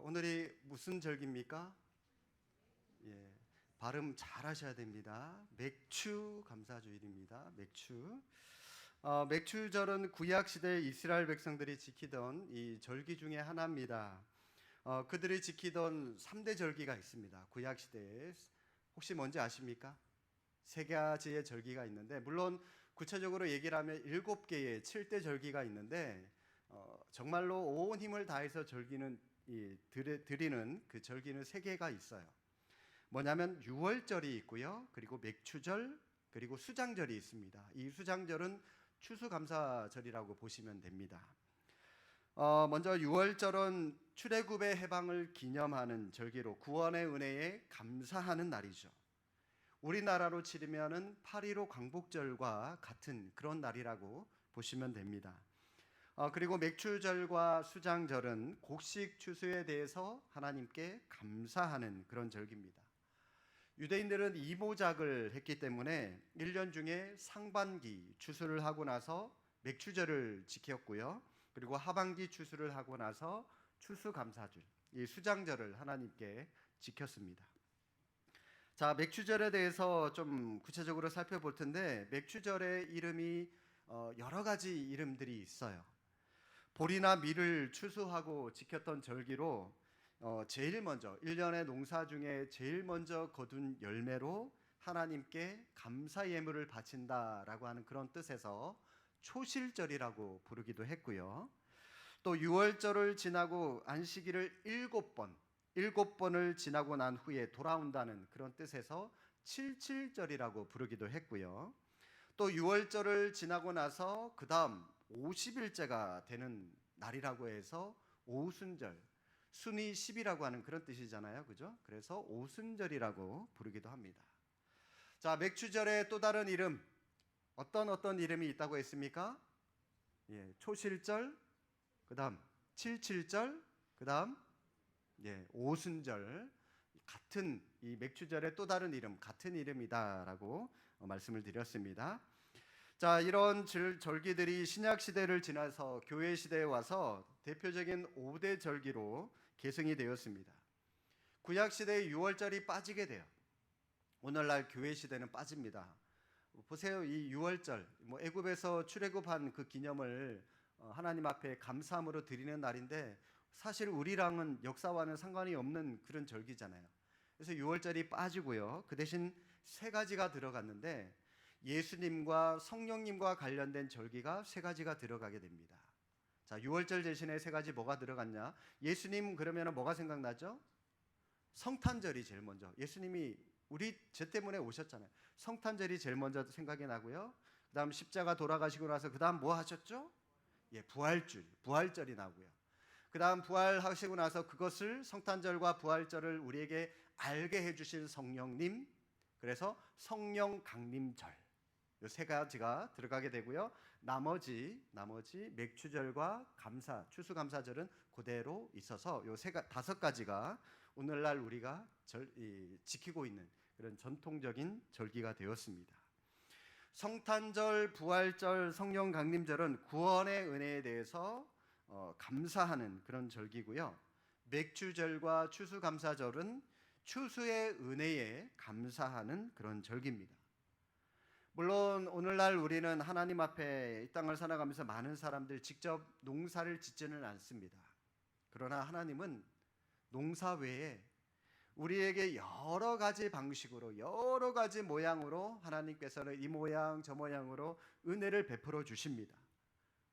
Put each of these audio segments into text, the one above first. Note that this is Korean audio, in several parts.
오늘이 무슨 절기입니까? 예, 발음 잘 하셔야 됩니다. 맥추 감사주일입니다. 맥추. 맥추절은 구약 시대 이스라엘 백성들이 지키던 이 절기 중에 하나입니다. 그들이 지키던 3대 절기가 있습니다. 구약 시대에 혹시 뭔지 아십니까? 세 가지의 절기가 있는데, 물론 구체적으로 얘기를 하면 7개의 7대 절기가 있는데, 정말로 온 힘을 다해서 드리는 그 절기는 3개가 있어요. 뭐냐면 유월절이 있고요, 그리고 맥추절, 그리고 수장절이 있습니다. 이 수장절은 추수감사절이라고 보시면 됩니다. 먼저 유월절은 출애굽의 해방을 기념하는 절기로 구원의 은혜에 감사하는 날이죠. 우리나라로 치르면은 8.15 광복절과 같은 그런 날이라고 보시면 됩니다. 그리고 맥추절과 수장절은 곡식 추수에 대해서 하나님께 감사하는 그런 절기입니다. 유대인들은 이모작을 했기 때문에 1년 중에 상반기 추수를 하고 나서 맥추절을 지켰고요. 그리고 하반기 추수를 하고 나서 추수감사절, 이 수장절을 하나님께 지켰습니다. 자, 맥추절에 대해서 좀 구체적으로 살펴볼 텐데, 맥추절의 이름이 여러 가지 이름들이 있어요. 보리나 밀을 추수하고 지켰던 절기로 제일 먼저 1년의 농사 중에 제일 먼저 거둔 열매로 하나님께 감사 예물을 바친다라고 하는 그런 뜻에서 초실절이라고 부르기도 했고요. 또 유월절을 지나고 안식일을 7번을 지나고 난 후에 돌아온다는 그런 뜻에서 칠칠절이라고 부르기도 했고요. 또 유월절을 지나고 나서 그 다음 50일째가 되는 날이라고 해서 오순절, 순이 10이라고 하는 그런 뜻이잖아요, 그죠? 그래서 오순절이라고 부르기도 합니다. 자, 맥추절의 또 다른 이름, 어떤 이름이 있다고 했습니까? 초실절, 그 다음 칠칠절, 그 다음 오순절. 같은 이 맥추절의 또 다른 이름, 같은 이름이다라고 말씀을 드렸습니다. 자, 이런 절기들이 신약 시대를 지나서 교회 시대에 와서 대표적인 5대 절기로 계승이 되었습니다. 구약 시대의 유월절이 빠지게 돼요. 오늘날 교회 시대는 빠집니다. 보세요, 이 유월절, 애굽에서 출애굽한 그 기념을 하나님 앞에 감사함으로 드리는 날인데, 사실 우리랑은 역사와는 상관이 없는 그런 절기잖아요. 그래서 유월절이 빠지고요. 그 대신 3가지가 들어갔는데, 예수님과 성령님과 관련된 절기가 3가지가 들어가게 됩니다. 자, 유월절 대신에 3가지 뭐가 들어갔냐? 예수님 그러면 뭐가 생각나죠? 성탄절이 제일 먼저. 예수님이 제 때문에 오셨잖아요. 성탄절이 제일 먼저 생각이 나고요. 그 다음 십자가 돌아가시고 나서 그 다음 뭐 하셨죠? 부활절이 나고요. 그 다음 부활하시고 나서 그것을, 성탄절과 부활절을 우리에게 알게 해주실 성령님, 그래서 성령 강림절, 이 3가지가 들어가게 되고요. 나머지 맥추절과 추수감사절은 그대로 있어서 이 5가지가 오늘날 우리가 지키고 있는 그런 전통적인 절기가 되었습니다. 성탄절, 부활절, 성령 강림절은 구원의 은혜에 대해서 감사하는 그런 절기고요. 맥추절과 추수감사절은 추수의 은혜에 감사하는 그런 절기입니다. 물론 오늘날 우리는 하나님 앞에 이 땅을 살아가면서 많은 사람들 직접 농사를 짓지는 않습니다. 그러나 하나님은 농사 외에 우리에게 여러 가지 방식으로, 여러 가지 모양으로 하나님께서는 이 모양 저 모양으로 은혜를 베풀어 주십니다.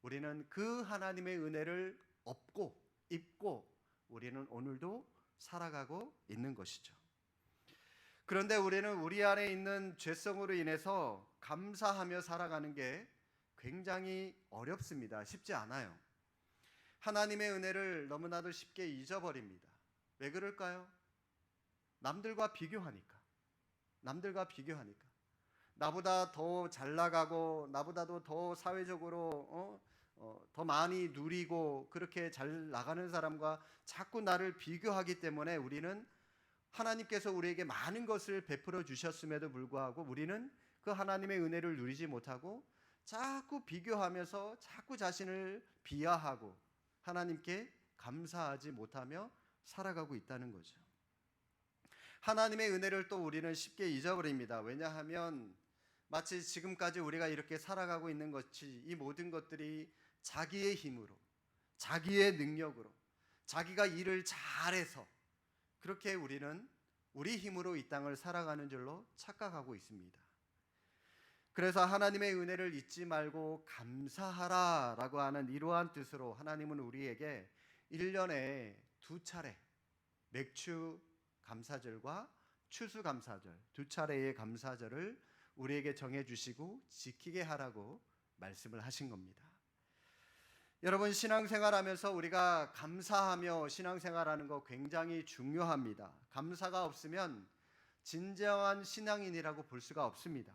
우리는 그 하나님의 은혜를 얻고 입고 우리는 오늘도 살아가고 있는 것이죠. 그런데 우리는 우리 안에 있는 죄성으로 인해서 감사하며 살아가는 게 굉장히 어렵습니다. 쉽지 않아요. 하나님의 은혜를 너무나도 쉽게 잊어버립니다. 왜 그럴까요? 남들과 비교하니까. 나보다 더 잘 나가고, 나보다도 더 사회적으로 더 많이 누리고 그렇게 잘 나가는 사람과 자꾸 나를 비교하기 때문에 우리는 하나님께서 우리에게 많은 것을 베풀어 주셨음에도 불구하고 우리는 그 하나님의 은혜를 누리지 못하고 자꾸 비교하면서 자꾸 자신을 비하하고 하나님께 감사하지 못하며 살아가고 있다는 거죠. 하나님의 은혜를 또 우리는 쉽게 잊어버립니다. 왜냐하면 마치 지금까지 우리가 이렇게 살아가고 있는 것이 이 모든 것들이 자기의 힘으로, 자기의 능력으로, 자기가 일을 잘해서 그렇게 우리는 우리 힘으로 이 땅을 살아가는 줄로 착각하고 있습니다. 그래서 하나님의 은혜를 잊지 말고 감사하라라고 하는 이러한 뜻으로 하나님은 우리에게 1년에 2차례 맥추 감사절과 추수 감사절 2차례의 감사절을 우리에게 정해주시고 지키게 하라고 말씀을 하신 겁니다. 여러분, 신앙생활하면서 우리가 감사하며 신앙생활하는 거 굉장히 중요합니다. 감사가 없으면 진정한 신앙인이라고 볼 수가 없습니다.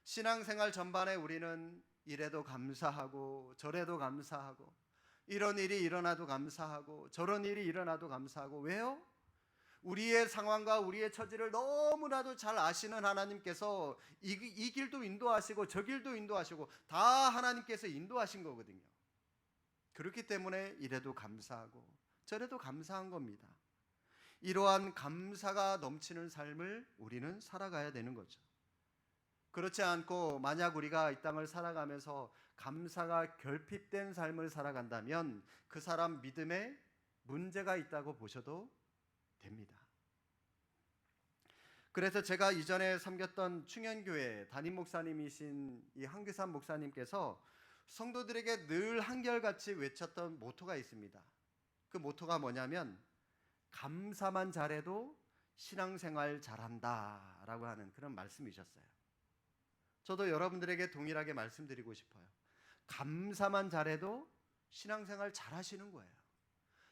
신앙생활 전반에 우리는 이래도 감사하고 저래도 감사하고 이런 일이 일어나도 감사하고 저런 일이 일어나도 감사하고. 왜요? 우리의 상황과 우리의 처지를 너무나도 잘 아시는 하나님께서 이 길도 인도하시고 저 길도 인도하시고 다 하나님께서 인도하신 거거든요. 그렇기 때문에 이래도 감사하고 저래도 감사한 겁니다. 이러한 감사가 넘치는 삶을 우리는 살아가야 되는 거죠. 그렇지 않고 만약 우리가 이 땅을 살아가면서 감사가 결핍된 삶을 살아간다면 그 사람 믿음에 문제가 있다고 보셔도 됩니다. 그래서 제가 이전에 섬겼던 충현교회 담임 목사님이신 이 한규삼 목사님께서 성도들에게 늘 한결같이 외쳤던 모토가 있습니다. 그 모토가 뭐냐면 감사만 잘해도 신앙생활 잘한다 라고 하는 그런 말씀이셨어요. 저도 여러분들에게 동일하게 말씀드리고 싶어요. 감사만 잘해도 신앙생활 잘하시는 거예요.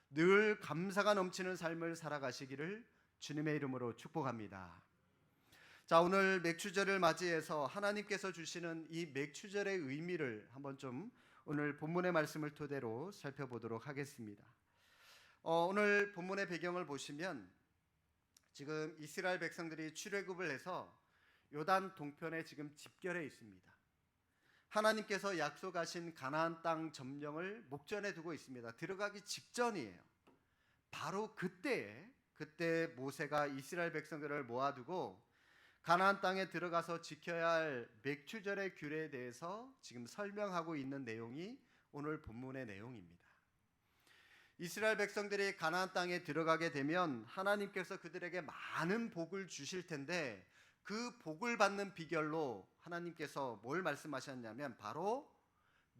늘 감사가 넘치는 삶을 살아가시기를 주님의 이름으로 축복합니다. 자, 오늘 맥추절을 맞이해서 하나님께서 주시는 이 맥추절의 의미를 한번 좀 오늘 본문의 말씀을 토대로 살펴보도록 하겠습니다. 오늘 본문의 배경을 보시면 지금 이스라엘 백성들이 출애굽을 해서 요단 동편에 지금 집결해 있습니다. 하나님께서 약속하신 가나안 땅 점령을 목전에 두고 있습니다. 들어가기 직전이에요. 바로 그때 모세가 이스라엘 백성들을 모아두고 가나안 땅에 들어가서 지켜야 할 맥추절의 규례에 대해서 지금 설명하고 있는 내용이 오늘 본문의 내용입니다. 이스라엘 백성들이 가나안 땅에 들어가게 되면 하나님께서 그들에게 많은 복을 주실 텐데 그 복을 받는 비결로 하나님께서 뭘 말씀하셨냐면 바로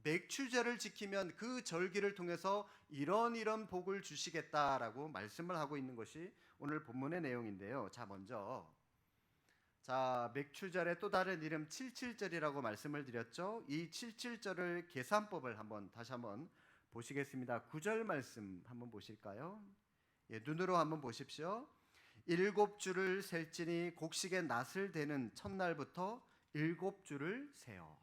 맥추절을 지키면 그 절기를 통해서 이런 복을 주시겠다라고 말씀을 하고 있는 것이 오늘 본문의 내용인데요. 먼저 맥추절의 또 다른 이름 칠칠절이라고 말씀을 드렸죠. 이 칠칠절을 계산법을 다시 한번 보시겠습니다. 9절 말씀 한번 보실까요? 눈으로 한번 보십시오. 7주를 셀지니 곡식의 낫을 대는 첫날부터 7주를 세요.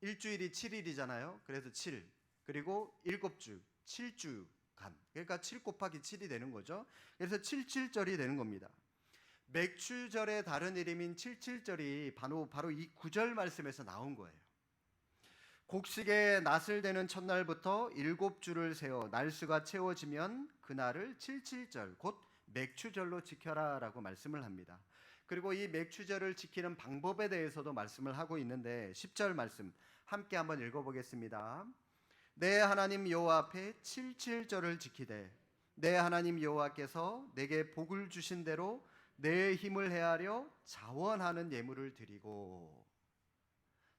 일주일이 7일이잖아요. 그래서 7 그리고 7주 7주간, 그러니까 7 곱하기 7이 되는 거죠. 그래서 칠칠절이 되는 겁니다. 맥추절의 다른 이름인 칠칠절이 바로 이 9절 말씀에서 나온 거예요. 곡식의 낫을 대는 첫날부터 7주를 세어 날수가 채워지면 그날을 칠칠절 곧 맥추절로 지켜라 라고 말씀을 합니다. 그리고 이 맥추절을 지키는 방법에 대해서도 말씀을 하고 있는데 10절 말씀 함께 한번 읽어보겠습니다. 내 하나님 여호와 앞에 칠칠절을 지키되 내 하나님 여호와께서 내게 복을 주신 대로 내 힘을 헤아려 자원하는 예물을 드리고.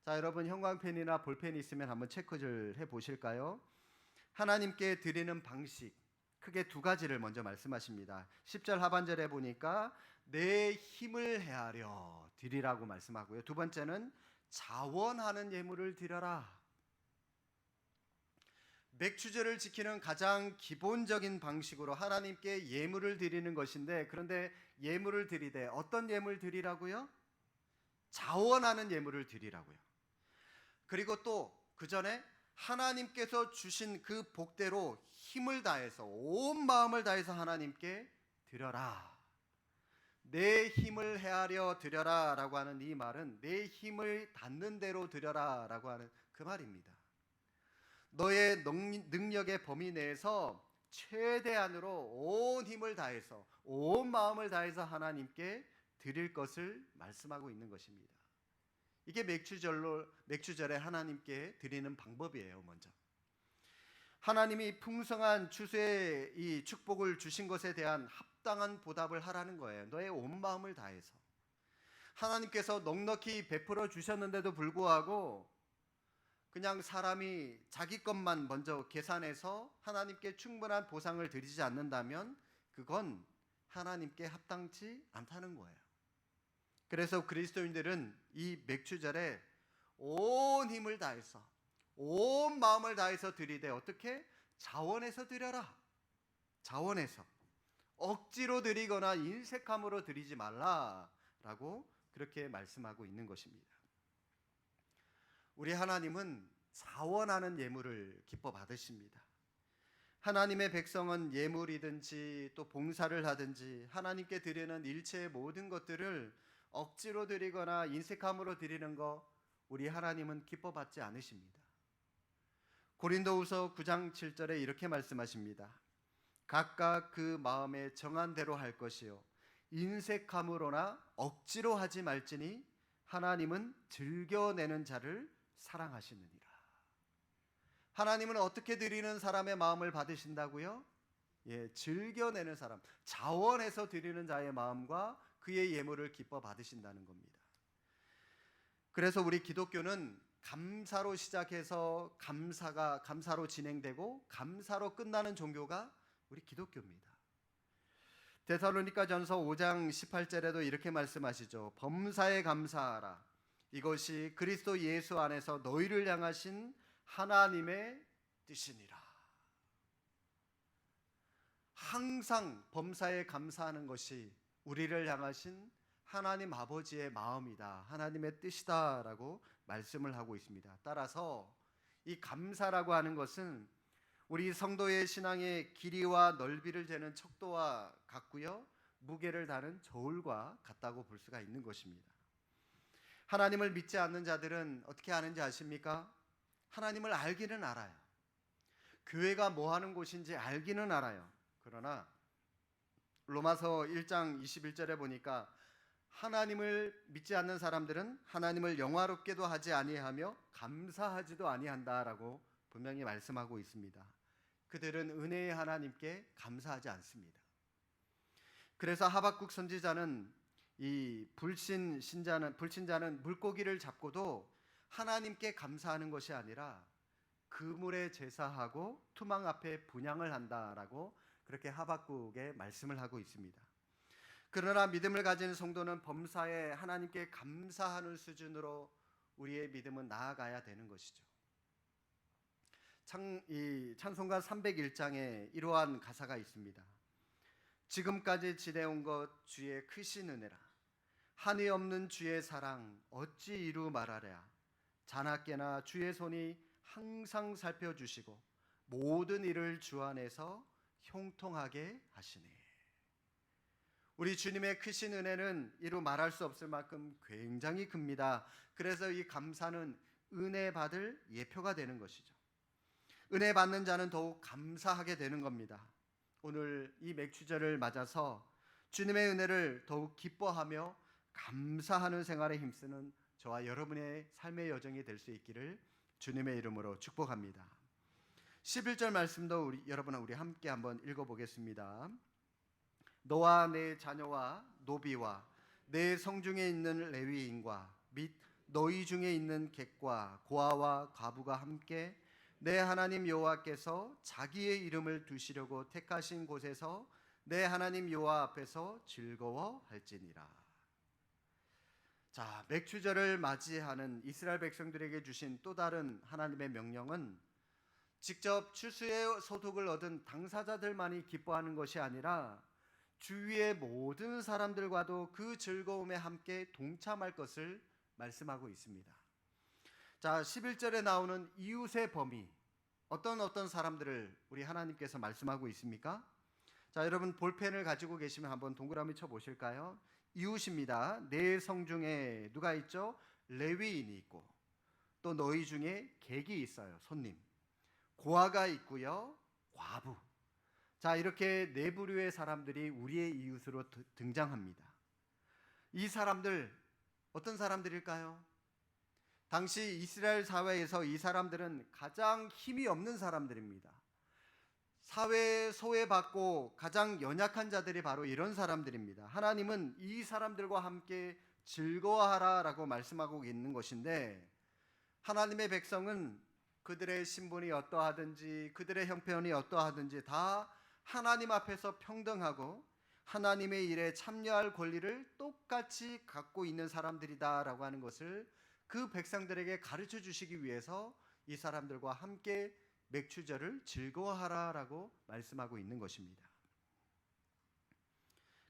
여러분, 형광펜이나 볼펜이 있으면 한번 체크를 해보실까요? 하나님께 드리는 방식 크게 2가지를 먼저 말씀하십니다. 10절 하반절에 보니까 내 힘을 헤아려 드리라고 말씀하고요. 2번째는 자원하는 예물을 드려라. 맥추절을 지키는 가장 기본적인 방식으로 하나님께 예물을 드리는 것인데, 그런데 예물을 드리되 어떤 예물 드리라고요? 자원하는 예물을 드리라고요. 그리고 또 그 전에 하나님께서 주신 그 복대로 힘을 다해서 온 마음을 다해서 하나님께 드려라. 내 힘을 헤아려 드려라 라고 하는 이 말은 내 힘을 닿는 대로 드려라 라고 하는 그 말입니다. 너의 능력의 범위 내에서 최대한으로 온 힘을 다해서 온 마음을 다해서 하나님께 드릴 것을 말씀하고 있는 것입니다. 이게 맥주절에 하나님께 드리는 방법이에요. 먼저 하나님이 풍성한 추수의 이 축복을 주신 것에 대한 합당한 보답을 하라는 거예요. 너의 온 마음을 다해서. 하나님께서 넉넉히 베풀어 주셨는데도 불구하고 그냥 사람이 자기 것만 먼저 계산해서 하나님께 충분한 보상을 드리지 않는다면 그건 하나님께 합당치 않다는 거예요. 그래서 그리스도인들은 이 맥주절에 온 힘을 다해서 온 마음을 다해서 드리되 어떻게? 자원해서 드려라. 자원해서. 억지로 드리거나 인색함으로 드리지 말라라고 그렇게 말씀하고 있는 것입니다. 우리 하나님은 자원하는 예물을 기뻐 받으십니다. 하나님의 백성은 예물이든지 또 봉사를 하든지 하나님께 드리는 일체의 모든 것들을 억지로 드리거나 인색함으로 드리는 거 우리 하나님은 기뻐 받지 않으십니다. 고린도후서 9장 7절에 이렇게 말씀하십니다. 각각 그 마음에 정한 대로 할 것이요 인색함으로나 억지로 하지 말지니 하나님은 즐겨내는 자를 사랑하시느니라. 하나님은 어떻게 드리는 사람의 마음을 받으신다고요? 즐겨내는 사람, 자원해서 드리는 자의 마음과 그의 예물을 기뻐 받으신다는 겁니다. 그래서 우리 기독교는 감사로 시작해서 감사로 진행되고 감사로 끝나는 종교가 우리 기독교입니다. 데살로니가전서 5장 18절에도 이렇게 말씀하시죠. 범사에 감사하라. 이것이 그리스도 예수 안에서 너희를 향하신 하나님의 뜻이니라. 항상 범사에 감사하는 것이 우리를 향하신 하나님 아버지의 마음이다. 하나님의 뜻이다라고 말씀을 하고 있습니다. 따라서 이 감사라고 하는 것은 우리 성도의 신앙의 길이와 넓이를 재는 척도와 같고요. 무게를 다는 저울과 같다고 볼 수가 있는 것입니다. 하나님을 믿지 않는 자들은 어떻게 아는지 아십니까? 하나님을 알기는 알아요. 교회가 뭐 하는 곳인지 알기는 알아요. 그러나 로마서 1장 21절에 보니까 하나님을 믿지 않는 사람들은 하나님을 영화롭게도 하지 아니하며 감사하지도 아니한다라고 분명히 말씀하고 있습니다. 그들은 은혜의 하나님께 감사하지 않습니다. 그래서 하박국 선지자는 이 불신자는 물고기를 잡고도 하나님께 감사하는 것이 아니라 그물에 제사하고 투망 앞에 분향을 한다라고 그렇게 하박국에 말씀을 하고 있습니다. 그러나 믿음을 가진 성도는 범사에 하나님께 감사하는 수준으로 우리의 믿음은 나아가야 되는 것이죠. 찬송가 301장에 이러한 가사가 있습니다. 지금까지 지내온 것 주의 크신 은혜라. 한이 없는 주의 사랑 어찌 이루 말하랴. 자나깨나 주의 손이 항상 살펴주시고 모든 일을 주 안에서 형통하게 하시네. 우리 주님의 크신 은혜는 이루 말할 수 없을 만큼 굉장히 큽니다. 그래서 이 감사는 은혜 받을 예표가 되는 것이죠. 은혜 받는 자는 더욱 감사하게 되는 겁니다. 오늘 이 맥주절을 맞아서 주님의 은혜를 더욱 기뻐하며 감사하는 생활에 힘쓰는 저와 여러분의 삶의 여정이 될 수 있기를 주님의 이름으로 축복합니다. 11절 말씀도 우리 함께 한번 읽어보겠습니다. 너와 내 자녀와 노비와 내 성중에 있는 레위인과 및 너희 중에 있는 객과 고아와 과부가 함께 내 하나님 여호와께서 자기의 이름을 두시려고 택하신 곳에서 내 하나님 여호와 앞에서 즐거워할지니라. 자, 맥주절을 맞이하는 이스라엘 백성들에게 주신 또 다른 하나님의 명령은 직접 추수의 소득을 얻은 당사자들만이 기뻐하는 것이 아니라 주위의 모든 사람들과도 그 즐거움에 함께 동참할 것을 말씀하고 있습니다. 자, 11절에 나오는 이웃의 범위, 어떤 사람들을 우리 하나님께서 말씀하고 있습니까? 자, 여러분 볼펜을 가지고 계시면 한번 동그라미 쳐 보실까요? 이웃입니다. 내 성중에 누가 있죠? 레위인이 있고 또 너희 중에 객이 있어요. 손님. 고아가 있고요, 과부. 자, 이렇게 네 부류의 사람들이 우리의 이웃으로 등장합니다. 이 사람들 어떤 사람들일까요? 당시 이스라엘 사회에서 이 사람들은 가장 힘이 없는 사람들입니다. 사회에 소외받고 가장 연약한 자들이 바로 이런 사람들입니다. 하나님은 이 사람들과 함께 즐거워하라라고 말씀하고 있는 것인데, 하나님의 백성은 그들의 신분이 어떠하든지 그들의 형편이 어떠하든지 다 하나님 앞에서 평등하고 하나님의 일에 참여할 권리를 똑같이 갖고 있는 사람들이다라고 하는 것을 그 백성들에게 가르쳐 주시기 위해서 이 사람들과 함께 맥추절을 즐거워하라라고 말씀하고 있는 것입니다.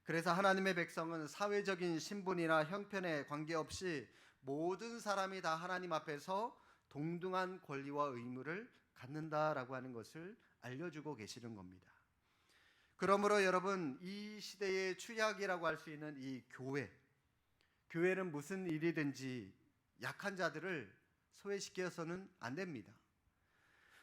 그래서 하나님의 백성은 사회적인 신분이나 형편에 관계없이 모든 사람이 다 하나님 앞에서 동등한 권리와 의무를 갖는다라고 하는 것을 알려주고 계시는 겁니다. 그러므로 여러분, 이 시대의 추약이라고 할 수 있는 이 교회는 무슨 일이든지 약한 자들을 소외시켜서는 안 됩니다.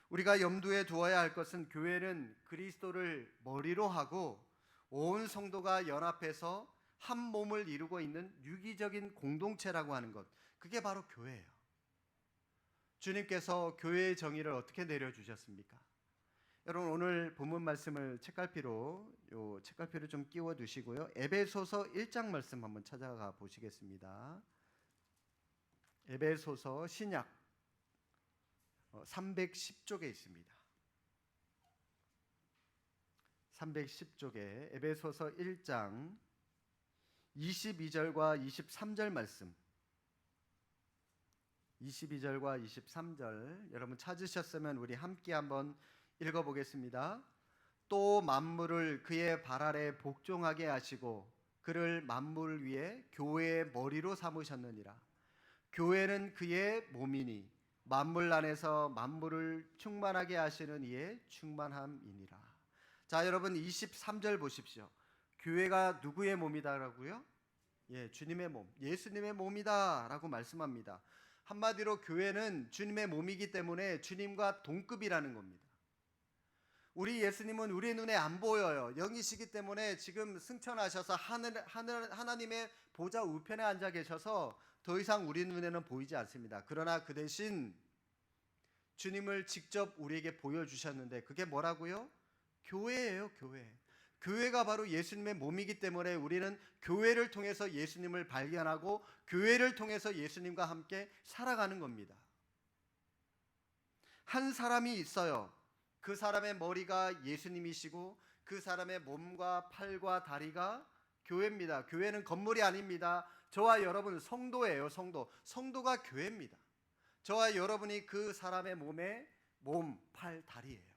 우리가 염두에 두어야 할 것은 교회는 그리스도를 머리로 하고 온 성도가 연합해서 한 몸을 이루고 있는 유기적인 공동체라고 하는 것, 그게 바로 교회예요. 주님께서 교회의 정의를 어떻게 내려주셨습니까? 여러분, 오늘 본문 말씀을 책갈피로 좀 끼워 두시고요. 에베소서 1장 말씀 한번 찾아가 보시겠습니다. 에베소서 신약 310쪽에 있습니다. 310쪽에 에베소서 1장 22절과 23절 말씀, 22절과 23절 여러분 찾으셨으면 우리 함께 한번 읽어보겠습니다. 또 만물을 그의 발 아래 복종하게 하시고 그를 만물 위에 교회의 머리로 삼으셨느니라. 교회는 그의 몸이니 만물 안에서 만물을 충만하게 하시는 이의 충만함이니라. 자, 여러분 23절 보십시오. 교회가 누구의 몸이다라고요? 주님의 몸, 예수님의 몸이다라고 말씀합니다. 한마디로 교회는 주님의 몸이기 때문에 주님과 동급이라는 겁니다. 우리 예수님은 우리 눈에 안 보여요. 영이시기 때문에 지금 승천하셔서 하나님의 보좌 우편에 앉아 계셔서 더 이상 우리 눈에는 보이지 않습니다. 그러나 그 대신 주님을 직접 우리에게 보여주셨는데 그게 뭐라고요? 교회예요, 교회. 교회가 바로 예수님의 몸이기 때문에 우리는 교회를 통해서 예수님을 발견하고 교회를 통해서 예수님과 함께 살아가는 겁니다. 한 사람이 있어요. 그 사람의 머리가 예수님이시고 그 사람의 몸과 팔과 다리가 교회입니다. 교회는 건물이 아닙니다. 저와 여러분은 성도예요. 성도가 교회입니다. 저와 여러분이 그 사람의 몸의 몸, 팔, 다리예요.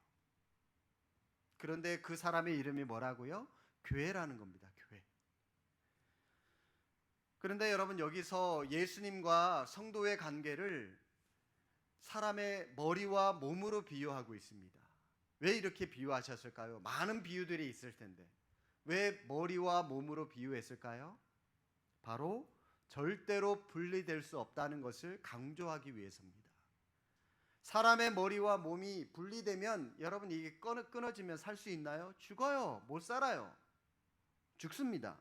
그런데 그 사람의 이름이 뭐라고요? 교회라는 겁니다. 교회. 그런데 여러분, 여기서 예수님과 성도의 관계를 사람의 머리와 몸으로 비유하고 있습니다. 왜 이렇게 비유하셨을까요? 많은 비유들이 있을 텐데 왜 머리와 몸으로 비유했을까요? 바로 절대로 분리될 수 없다는 것을 강조하기 위해서입니다. 사람의 머리와 몸이 분리되면 여러분 이게 끊어지면 살 수 있나요? 죽어요. 못 살아요. 죽습니다.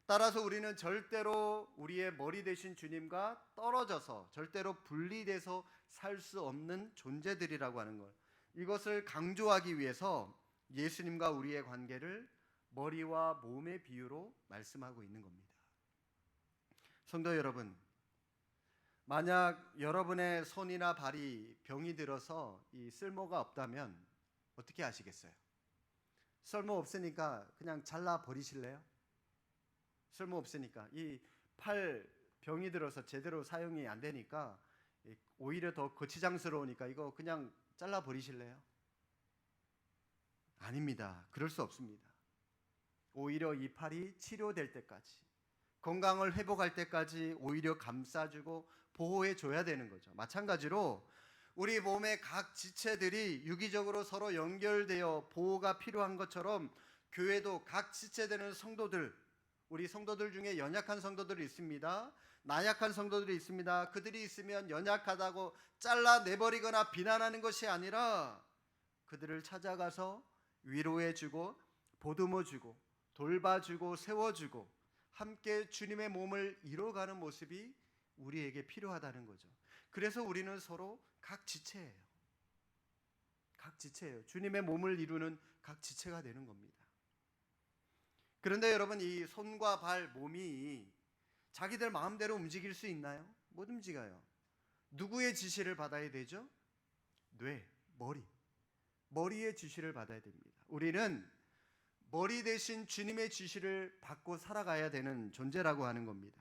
따라서 우리는 절대로 우리의 머리 되신 주님과 떨어져서 절대로 분리돼서 살 수 없는 존재들이라고 하는 것, 이것을 강조하기 위해서 예수님과 우리의 관계를 머리와 몸의 비유로 말씀하고 있는 겁니다. 성도 여러분, 만약 여러분의 손이나 발이 병이 들어서 이 쓸모가 없다면 어떻게 하시겠어요? 쓸모 없으니까 그냥 잘라 버리실래요? 쓸모 없으니까 이 팔 병이 들어서 제대로 사용이 안 되니까 오히려 더 거치장스러우니까 이거 그냥 잘라 버리실래요? 아닙니다. 그럴 수 없습니다. 오히려 이 팔이 치료될 때까지, 건강을 회복할 때까지 오히려 감싸주고 보호해 줘야 되는 거죠. 마찬가지로 우리 몸의 각 지체들이 유기적으로 서로 연결되어 보호가 필요한 것처럼 교회도 각 지체되는 성도들, 우리 성도들 중에 연약한 성도들이 있습니다. 나약한 성도들이 있습니다. 그들이 있으면 연약하다고 잘라내버리거나 비난하는 것이 아니라 그들을 찾아가서 위로해주고 보듬어주고 돌봐주고 세워주고 함께 주님의 몸을 이뤄가는 모습이 우리에게 필요하다는 거죠. 그래서 우리는 서로 각 지체예요. 각 지체예요. 주님의 몸을 이루는 각 지체가 되는 겁니다. 그런데 여러분, 이 손과 발, 몸이 자기들 마음대로 움직일 수 있나요? 못 움직여요. 누구의 지시를 받아야 되죠? 뇌, 머리의 지시를 받아야 됩니다. 우리는 머리 대신 주님의 지시를 받고 살아가야 되는 존재라고 하는 겁니다.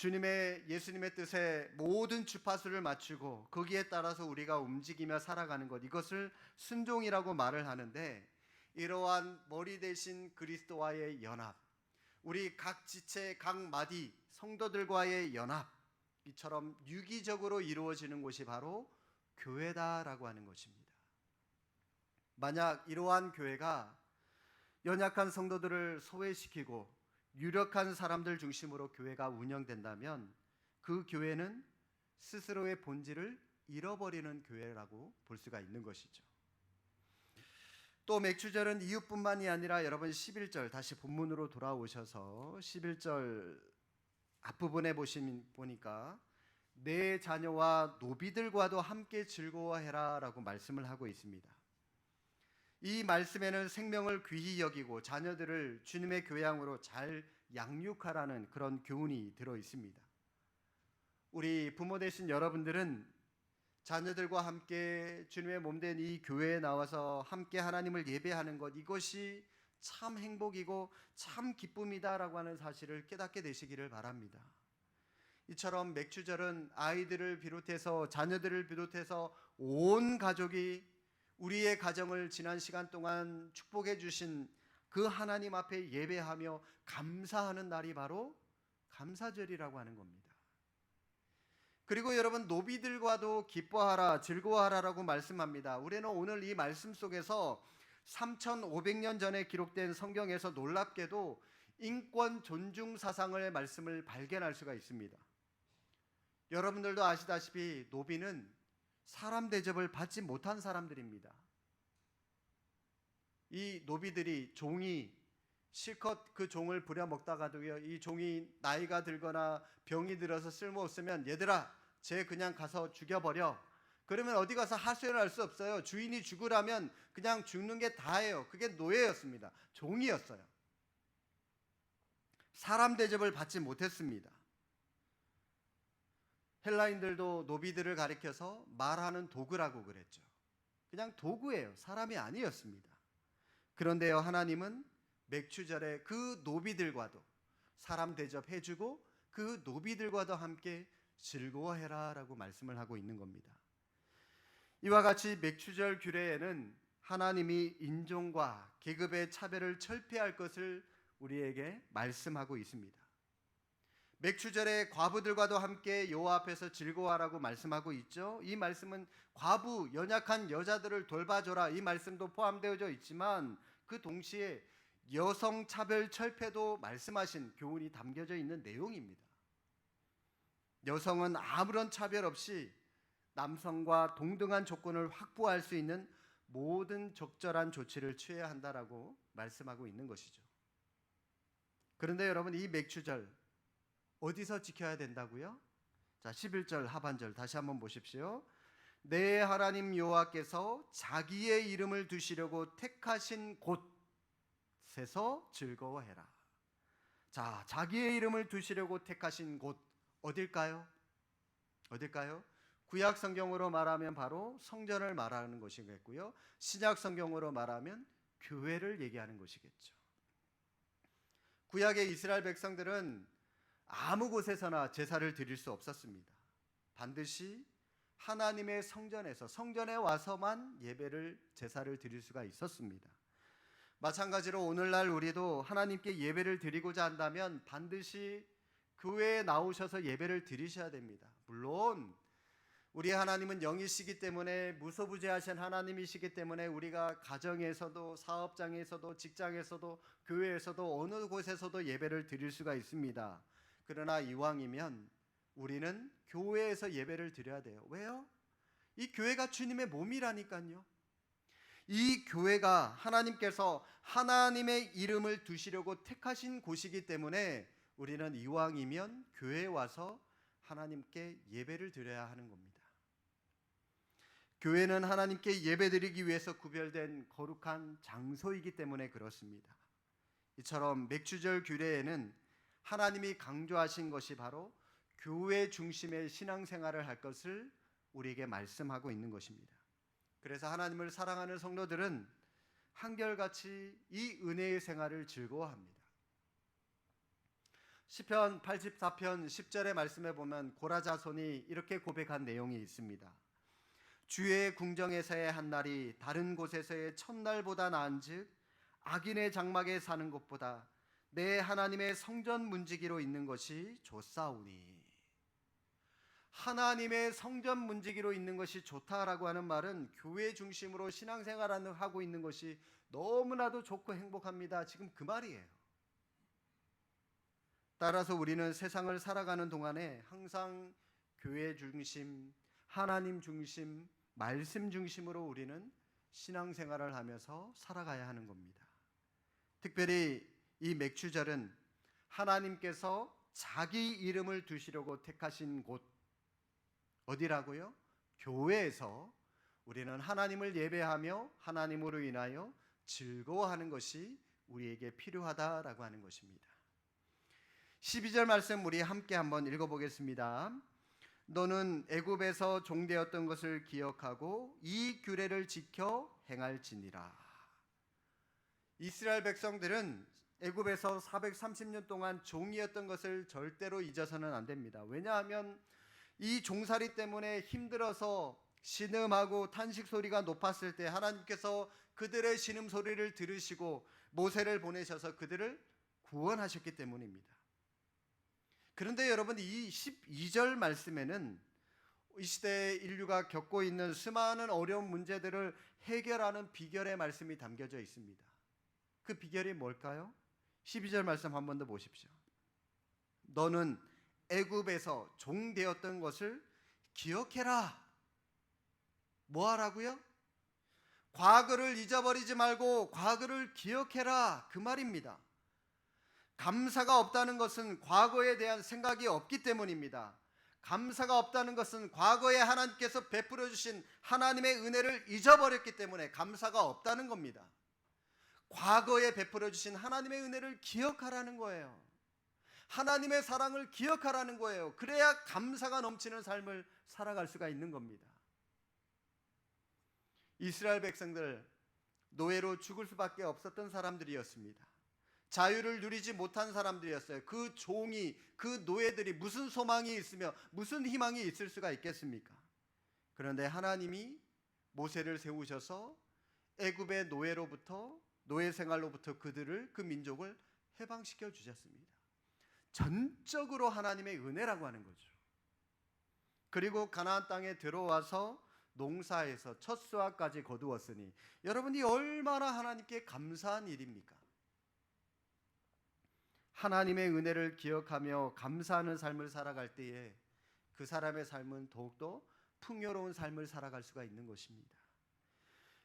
예수님의 뜻에 모든 주파수를 맞추고 거기에 따라서 우리가 움직이며 살아가는 것, 이것을 순종이라고 말을 하는데, 이러한 머리 대신 그리스도와의 연합, 우리 각 지체, 각 마디 성도들과의 연합, 이처럼 유기적으로 이루어지는 곳이 바로 교회다라고 하는 것입니다. 만약 이러한 교회가 연약한 성도들을 소외시키고 유력한 사람들 중심으로 교회가 운영된다면 그 교회는 스스로의 본질을 잃어버리는 교회라고 볼 수가 있는 것이죠. 또 맥주절은 이웃뿐만이 아니라 여러분 11절, 다시 본문으로 돌아오셔서 11절 앞부분에 보니까 내 자녀와 노비들과도 함께 즐거워해라 라고 말씀을 하고 있습니다. 이 말씀에는 생명을 귀히 여기고 자녀들을 주님의 교양으로 잘 양육하라는 그런 교훈이 들어 있습니다. 우리 부모 되신 여러분들은 자녀들과 함께 주님의 몸된 이 교회에 나와서 함께 하나님을 예배하는 것, 이것이 참 행복이고 참 기쁨이다라고 하는 사실을 깨닫게 되시기를 바랍니다. 이처럼 맥주절은 아이들을 비롯해서 자녀들을 비롯해서 온 가족이 우리의 가정을 지난 시간 동안 축복해 주신 그 하나님 앞에 예배하며 감사하는 날이 바로 감사절이라고 하는 겁니다. 그리고 여러분, 노비들과도 기뻐하라, 즐거워하라라고 말씀합니다. 우리는 오늘 이 말씀 속에서 3,500년 전에 기록된 성경에서 놀랍게도 인권 존중 사상의 말씀을 발견할 수가 있습니다. 여러분들도 아시다시피 노비는 사람 대접을 받지 못한 사람들입니다. 이 노비들이, 종이 실컷 그 종을 부려먹다가도요, 이 종이 나이가 들거나 병이 들어서 쓸모없으면 얘들아, 쟤 그냥 가서 죽여버려. 그러면 어디 가서 하소연할 수 없어요. 주인이 죽으라면 그냥 죽는 게 다예요. 그게 노예였습니다. 종이었어요. 사람 대접을 받지 못했습니다. 헬라인들도 노비들을 가리켜서 말하는 도구라고 그랬죠. 그냥 도구예요. 사람이 아니었습니다. 그런데요, 하나님은 맥주절에 그 노비들과도 사람 대접해주고 그 노비들과도 함께 즐거워해라 라고 말씀을 하고 있는 겁니다. 이와 같이 맥주절 규례에는 하나님이 인종과 계급의 차별을 철폐할 것을 우리에게 말씀하고 있습니다. 맥주절에 과부들과도 함께 여호와 앞에서 즐거워하라고 말씀하고 있죠. 이 말씀은 과부, 연약한 여자들을 돌봐줘라, 이 말씀도 포함되어져 있지만 그 동시에 여성 차별 철폐도 말씀하신 교훈이 담겨져 있는 내용입니다. 여성은 아무런 차별 없이 남성과 동등한 조건을 확보할 수 있는 모든 적절한 조치를 취해야 한다라고 말씀하고 있는 것이죠. 그런데 여러분, 이 맥주절 어디서 지켜야 된다고요? 자, 11절 하반절 다시 한번 보십시오. 내 하나님 여호와께서 자기의 이름을 두시려고 택하신 곳에서 즐거워해라. 자, 자기의 이름을 두시려고 택하신 곳 어딜까요? 구약 성경으로 말하면 바로 성전을 말하는 것이겠고요. 신약 성경으로 말하면 교회를 얘기하는 것이겠죠. 구약의 이스라엘 백성들은 아무 곳에서나 제사를 드릴 수 없었습니다. 반드시 하나님의 성전에 와서만 제사를 드릴 수가 있었습니다. 마찬가지로 오늘날 우리도 하나님께 예배를 드리고자 한다면 반드시 교회에 나오셔서 예배를 드리셔야 됩니다. 물론 우리 하나님은 영이시기 때문에, 무소부재하신 하나님이시기 때문에 우리가 가정에서도 사업장에서도 직장에서도 교회에서도 어느 곳에서도 예배를 드릴 수가 있습니다. 그러나 이왕이면 우리는 교회에서 예배를 드려야 돼요. 왜요? 이 교회가 주님의 몸이라니까요. 이 교회가 하나님께서 하나님의 이름을 두시려고 택하신 곳이기 때문에 우리는 이왕이면 교회에 와서 하나님께 예배를 드려야 하는 겁니다. 교회는 하나님께 예배드리기 위해서 구별된 거룩한 장소이기 때문에 그렇습니다. 이처럼 맥주절 규례에는 하나님이 강조하신 것이 바로 교회 중심의 신앙생활을 할 것을 우리에게 말씀하고 있는 것입니다. 그래서 하나님을 사랑하는 성도들은 한결같이 이 은혜의 생활을 즐거워합니다. 시편 84편 10절의 말씀에 보면 고라 자손이 이렇게 고백한 내용이 있습니다. 주의 궁정에서의 한 날이 다른 곳에서의 첫날보다 나은즉 악인의 장막에 사는 것보다 내 하나님의 성전 문지기로 있는 것이 좋사오니. 하나님의 성전 문지기로 있는 것이 좋다라고 하는 말은 교회 중심으로 신앙생활을 하고 있는 것이 너무나도 좋고 행복합니다. 지금 그 말이에요. 따라서 우리는 세상을 살아가는 동안에 항상 교회 중심, 하나님 중심, 말씀 중심으로 우리는 신앙생활을 하면서 살아가야 하는 겁니다. 특별히 이 맥주절은 하나님께서 자기 이름을 두시려고 택하신 곳, 어디라고요? 교회에서 우리는 하나님을 예배하며 하나님으로 인하여 즐거워하는 것이 우리에게 필요하다라고 하는 것입니다. 12절 말씀 우리 함께 한번 읽어보겠습니다. 너는 애굽에서 종되었던 것을 기억하고 이 규례를 지켜 행할지니라. 이스라엘 백성들은 애굽에서 430년 동안 종이었던 것을 절대로 잊어서는 안 됩니다. 왜냐하면 이 종살이 때문에 힘들어서 신음하고 탄식 소리가 높았을 때 하나님께서 그들의 신음 소리를 들으시고 모세를 보내셔서 그들을 구원하셨기 때문입니다. 그런데 여러분, 이 12절 말씀에는 이 시대의 인류가 겪고 있는 수많은 어려운 문제들을 해결하는 비결의 말씀이 담겨져 있습니다. 그 비결이 뭘까요? 12절 말씀 한 번 더 보십시오. 너는 애굽에서 종되었던 것을 기억해라. 뭐 하라고요? 과거를 잊어버리지 말고 과거를 기억해라, 그 말입니다. 감사가 없다는 것은 과거에 대한 생각이 없기 때문입니다. 감사가 없다는 것은 과거에 하나님께서 베풀어 주신 하나님의 은혜를 잊어버렸기 때문에 감사가 없다는 겁니다. 과거에 베풀어 주신 하나님의 은혜를 기억하라는 거예요. 하나님의 사랑을 기억하라는 거예요. 그래야 감사가 넘치는 삶을 살아갈 수가 있는 겁니다. 이스라엘 백성들, 노예로 죽을 수밖에 없었던 사람들이었습니다. 자유를 누리지 못한 사람들이었어요. 그 종이, 그 노예들이 무슨 소망이 있으며 무슨 희망이 있을 수가 있겠습니까? 그런데 하나님이 모세를 세우셔서 애굽의 노예 생활로부터 그들을, 그 민족을 해방시켜 주셨습니다. 전적으로 하나님의 은혜라고 하는 거죠. 그리고 가나안 땅에 들어와서 농사에서 첫 수확까지 거두었으니 여러분이 얼마나 하나님께 감사한 일입니까? 하나님의 은혜를 기억하며 감사하는 삶을 살아갈 때에 그 사람의 삶은 더욱더 풍요로운 삶을 살아갈 수가 있는 것입니다.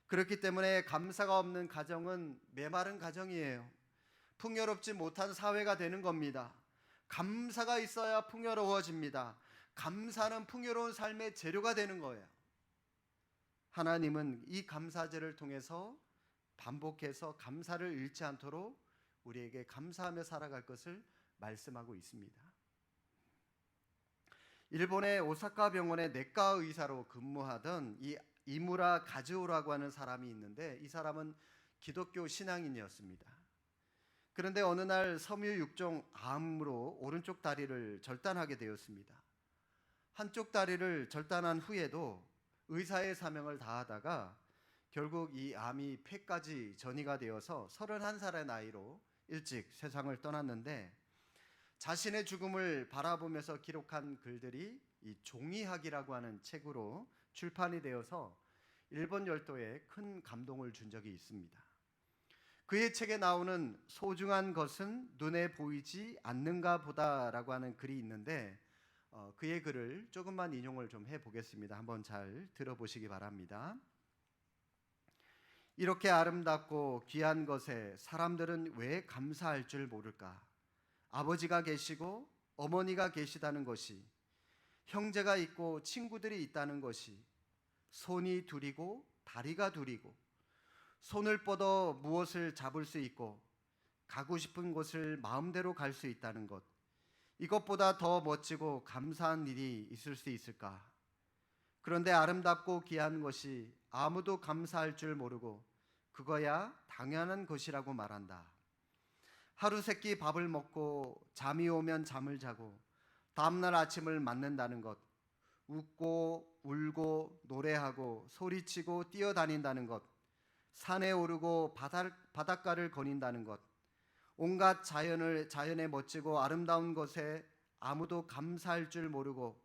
그렇기 때문에 감사가 없는 가정은 메마른 가정이에요. 풍요롭지 못한 사회가 되는 겁니다. 감사가 있어야 풍요로워집니다. 감사는 풍요로운 삶의 재료가 되는 거예요. 하나님은 이 감사제를 통해서 반복해서 감사를 잃지 않도록 우리에게 감사하며 살아갈 것을 말씀하고 있습니다. 일본의 오사카 병원의 내과 의사로 근무하던 이 이무라 가즈오라고 하는 사람이 있는데, 이 사람은 기독교 신앙인이었습니다. 그런데 어느 날 섬유육종 암으로 오른쪽 다리를 절단하게 되었습니다. 한쪽 다리를 절단한 후에도 의사의 사명을 다하다가 결국 이 암이 폐까지 전이가 되어서 31살의 나이로 일찍 세상을 떠났는데, 자신의 죽음을 바라보면서 기록한 글들이 이 종이학이라고 하는 책으로 출판이 되어서 일본 열도에 큰 감동을 준 적이 있습니다. 그의 책에 나오는 소중한 것은 눈에 보이지 않는가 보다라고 하는 글이 있는데 그의 글을 조금만 인용을 좀 해보겠습니다. 한번 잘 들어보시기 바랍니다. 이렇게 아름답고 귀한 것에 사람들은 왜 감사할 줄 모를까? 아버지가 계시고 어머니가 계시다는 것이, 형제가 있고 친구들이 있다는 것이, 손이 둘이고 다리가 둘이고 손을 뻗어 무엇을 잡을 수 있고 가고 싶은 곳을 마음대로 갈 수 있다는 것, 이것보다 더 멋지고 감사한 일이 있을 수 있을까? 그런데 아름답고 귀한 것이 아무도 감사할 줄 모르고 그거야 당연한 것이라고 말한다. 하루 세끼 밥을 먹고 잠이 오면 잠을 자고 다음날 아침을 맞는다는 것, 웃고 울고 노래하고 소리치고 뛰어다닌다는 것, 산에 오르고 바닷가를 거닌다는 것, 온갖 자연의 멋지고 아름다운 것에 아무도 감사할 줄 모르고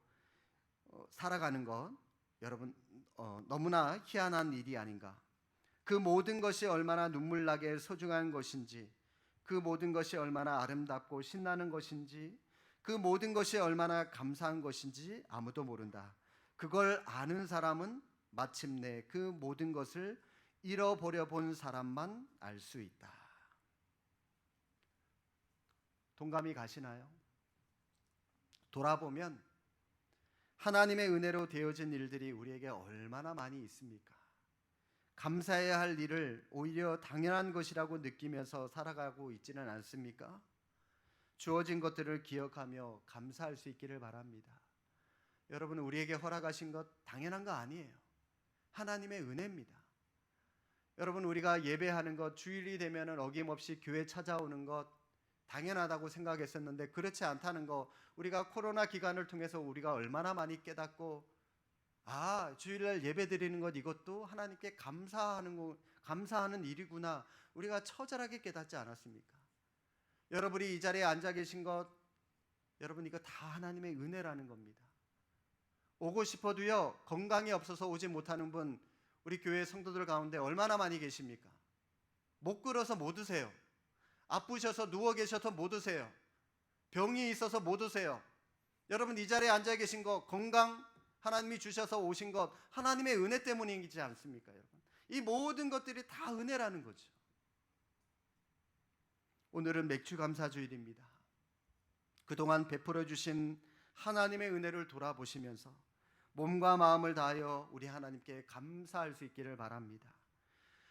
살아가는 것, 여러분 너무나 희한한 일이 아닌가? 그 모든 것이 얼마나 눈물나게 소중한 것인지, 그 모든 것이 얼마나 아름답고 신나는 것인지, 그 모든 것이 얼마나 감사한 것인지 아무도 모른다. 그걸 아는 사람은 마침내 그 모든 것을 잃어버려 본 사람만 알 수 있다. 동감이 가시나요? 돌아보면 하나님의 은혜로 되어진 일들이 우리에게 얼마나 많이 있습니까? 감사해야 할 일을 오히려 당연한 것이라고 느끼면서 살아가고 있지는 않습니까? 주어진 것들을 기억하며 감사할 수 있기를 바랍니다. 여러분, 우리에게 허락하신 것 당연한 거 아니에요. 하나님의 은혜입니다. 여러분, 우리가 예배하는 것, 주일이 되면은 어김없이 교회 찾아오는 것 당연하다고 생각했었는데 그렇지 않다는 거, 우리가 코로나 기간을 통해서 우리가 얼마나 많이 깨닫고, 주일날 예배 드리는 것, 이것도 하나님께 감사하는 일이구나, 우리가 처절하게 깨닫지 않았습니까? 여러분이 이 자리에 앉아 계신 것, 여러분 이거 다 하나님의 은혜라는 겁니다. 오고 싶어도요, 건강이 없어서 오지 못하는 분, 우리 교회 성도들 가운데 얼마나 많이 계십니까? 못 걸어서 못 오세요. 아프셔서 누워 계셔서 못 오세요. 병이 있어서 못 오세요. 여러분 이 자리에 앉아 계신 것, 건강 하나님이 주셔서 오신 것, 하나님의 은혜 때문이지 않습니까? 여러분, 이 모든 것들이 다 은혜라는 거죠. 오늘은 맥주감사주일입니다. 그동안 베풀어 주신 하나님의 은혜를 돌아보시면서 몸과 마음을 다하여 우리 하나님께 감사할 수 있기를 바랍니다.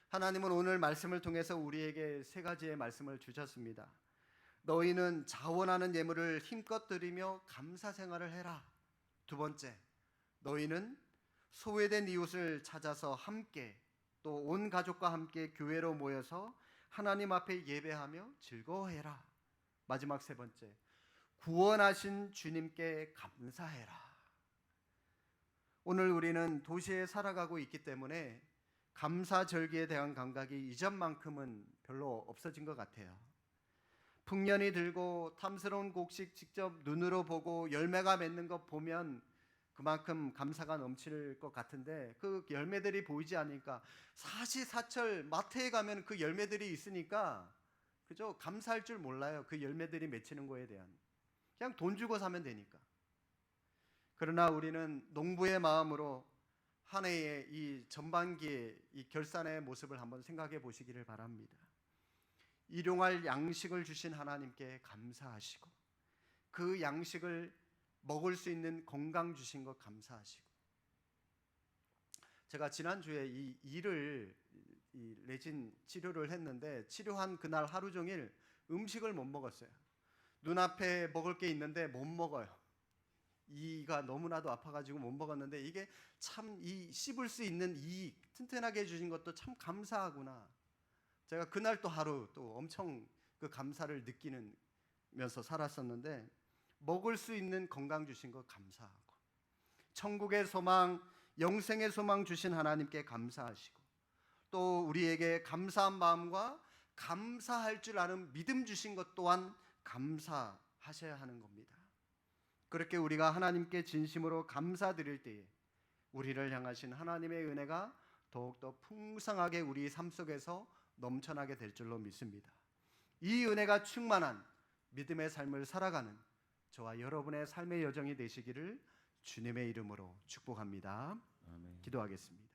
하나님은 오늘 말씀을 통해서 우리에게 세 가지의 말씀을 주셨습니다. 너희는 자원하는 예물을 힘껏 드리며 감사 생활을 해라. 두 번째, 너희는 소외된 이웃을 찾아서 함께, 또 온 가족과 함께 교회로 모여서 하나님 앞에 예배하며 즐거워해라. 마지막 세 번째, 구원하신 주님께 감사해라. 오늘 우리는 도시에 살아가고 있기 때문에 감사절기에 대한 감각이 이전만큼은 별로 없어진 것 같아요. 풍년이 들고 탐스러운 곡식 직접 눈으로 보고 열매가 맺는 것 보면 그만큼 감사가 넘칠 것 같은데, 그 열매들이 보이지 않으니까, 사시사철 마트에 가면 그 열매들이 있으니까 그저 감사할 줄 몰라요. 그 열매들이 맺히는 거에 대한, 그냥 돈 주고 사면 되니까. 그러나 우리는 농부의 마음으로 한 해의 이 전반기의 이 결산의 모습을 한번 생각해 보시기를 바랍니다. 일용할 양식을 주신 하나님께 감사하시고, 그 양식을 먹을 수 있는 건강 주신 것 감사하시고, 제가 지난주에 이 레진 치료를 했는데, 치료한 그날 하루 종일 음식을 못 먹었어요. 눈앞에 먹을 게 있는데 못 먹어요. 이가 너무나도 아파가지고 못 먹었는데, 이게 참 이 씹을 수 있는 이 튼튼하게 해주신 것도 참 감사하구나. 제가 그날 또 하루 또 엄청 그 감사를 느끼면서 살았었는데, 먹을 수 있는 건강 주신 것 감사하고, 천국의 소망, 영생의 소망 주신 하나님께 감사하시고, 또 우리에게 감사한 마음과 감사할 줄 아는 믿음 주신 것 또한 감사하셔야 하는 겁니다. 그렇게 우리가 하나님께 진심으로 감사드릴 때에 우리를 향하신 하나님의 은혜가 더욱더 풍성하게 우리 삶 속에서 넘쳐나게 될 줄로 믿습니다. 이 은혜가 충만한 믿음의 삶을 살아가는 저와 여러분의 삶의 여정이 되시기를 주님의 이름으로 축복합니다. 아멘. 기도하겠습니다.